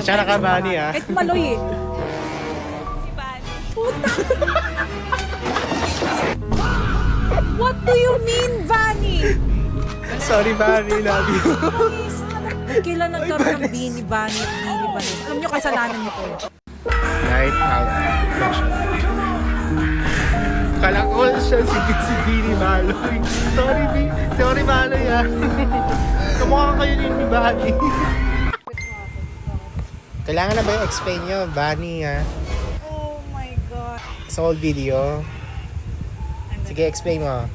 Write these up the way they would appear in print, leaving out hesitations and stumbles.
Pasensya na ka, Bunny, ah. Kahit maloy eh. Si Bunny. Puta! What do you mean, Bunny? Sorry, Bunny. Love you. Kailan nagkaroon ng Bini Bunny at Bini Bunny? Alam nyo, kasalanan nyo ko. Night out. Kala ko siya si Bini Maloy. Sorry, Maloy, ah. Kamukha kayo ni Bunny. Kailangan na ba yung explain nyo, Bunny, ah? Oh my God. Sa whole video. Sige, explain mo.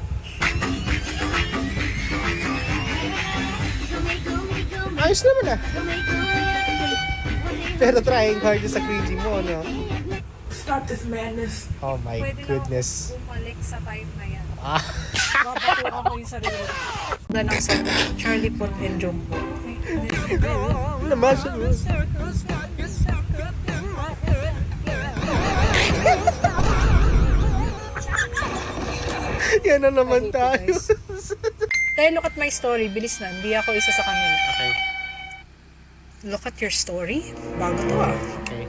Ayos naman, ah. Pero trying hard sa cringy mo, no? Stop this madness. Oh my Pwede goodness. na bumalik sa time na yan. Ah. Babatukan ko yung sarili. Ganang sa Charlie Puth and Jumbo. Namasya mo. Yan na naman tayo. Dahil look at my story, bilis na. Hindi ako isa sa kanila. Okay. Look at your story? Bago to ah. Okay.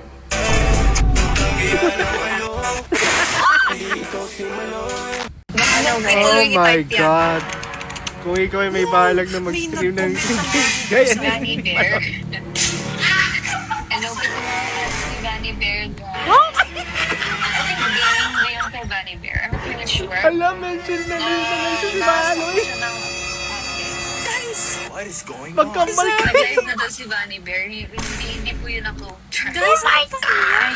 Oh my God. Kung ikaw ay may balag na mag-stream ng gaya Bunny ni Bear. Hello, gusto mo si Bunny Bear. Ngayon kay Bunny Bear. I'm not really sure. Alam, mention na si Maloy. Guys! Magkambal ka. Nag-live na daw si Bunny Bear. Hindi po yun ako. Guys, my God!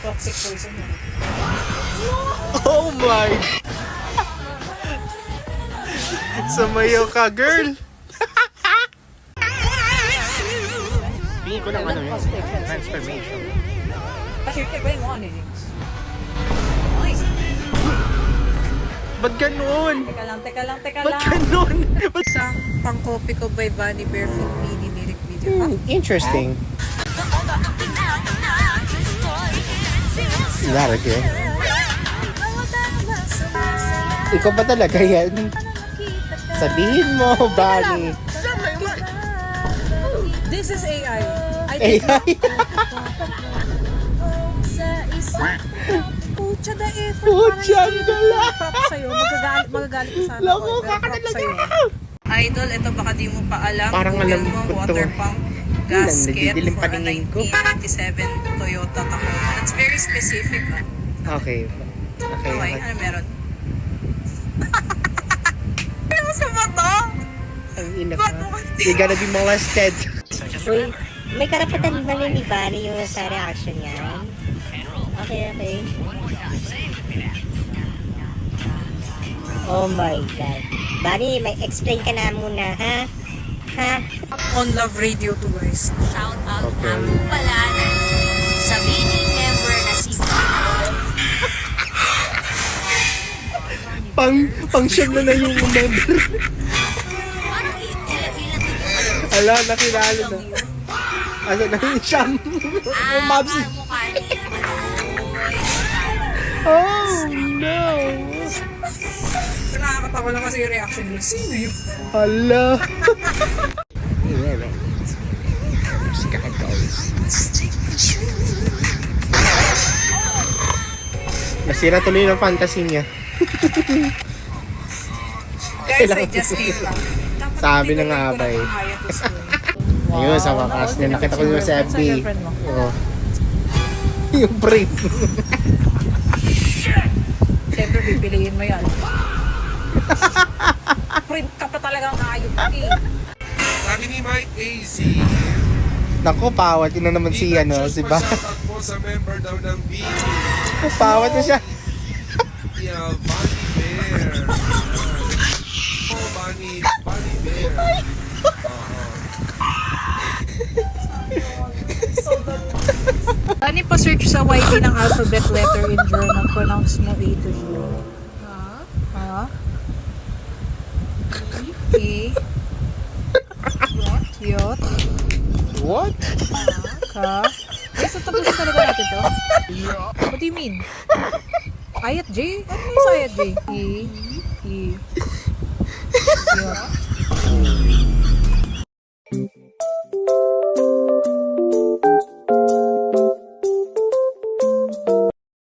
Toxic person. Oh my. Sumayaw ka, girl. Pingin ko ng ano yun. Transformation. Kasi ba yung ano yun? Ba't ganun? Teka lang. Ba't ganun? Isang pang-copy ko by Bunny Bear Fit Mini lyric video. Interesting. Larga. Ikaw ba talaga yan? Sabihin mo, Bunny. This is AI. AI. Pucha da eh. Pucha da lang. Props sa'yo. Magagalit ko sana. Loko ako, ka pero ka props talaga. sa'yo. Idol, ito baka di mo pa alam. Parang Google alam mo, ko to. water pump, gasket Nadidilim for a paningin ko. 1997 Toyota Tacoma. That's very specific. Okay. Okay, ano meron? Ano sa mata? Ang ina ka. You're gonna be molested. Uy, may karapatan ba ni Bunny yung sa reaction niya? Okay. Oh my God. Bunny, may explain ka na muna, ha? Ha? On Love Radio 2 guys. Shout out Okay. na po pala na sa Bini member na si Pang siyam na yung member. Parang ilan din Ala, nakilala na. Asa na yung siyam? Umabs. mukha niya. Oh, no. Nakakatawa lang kasi yung reaction nila. Sino yun? Hala. Nasira tuloy ng fantasy niya. Guys, I just came back. Dapat Sabi hindi ng ko abay. lang kaya to school. Ayun, sa wakas niya. Nakita ko yung sa FB. Sa girlfriend mo? Oo. Yung brief. Siyempre, pipiliin mo yan. Print ka pa talagang ayok eh. Sabi ni Mike AZ, Naku, pawat. Yun na naman si, si Ba. po sa member daw ng BT, Pawat na siya. Bunny Bear. Oh, Bunny Bear. Ano pa-search sa YT ng alphabet letter in German? Pronounce mo A to Z. Ha? E. Yot. What? Ka. Eh, so tapos na talaga natin to? What do you mean? I at J? Ano yung sa I at J? E. Yot.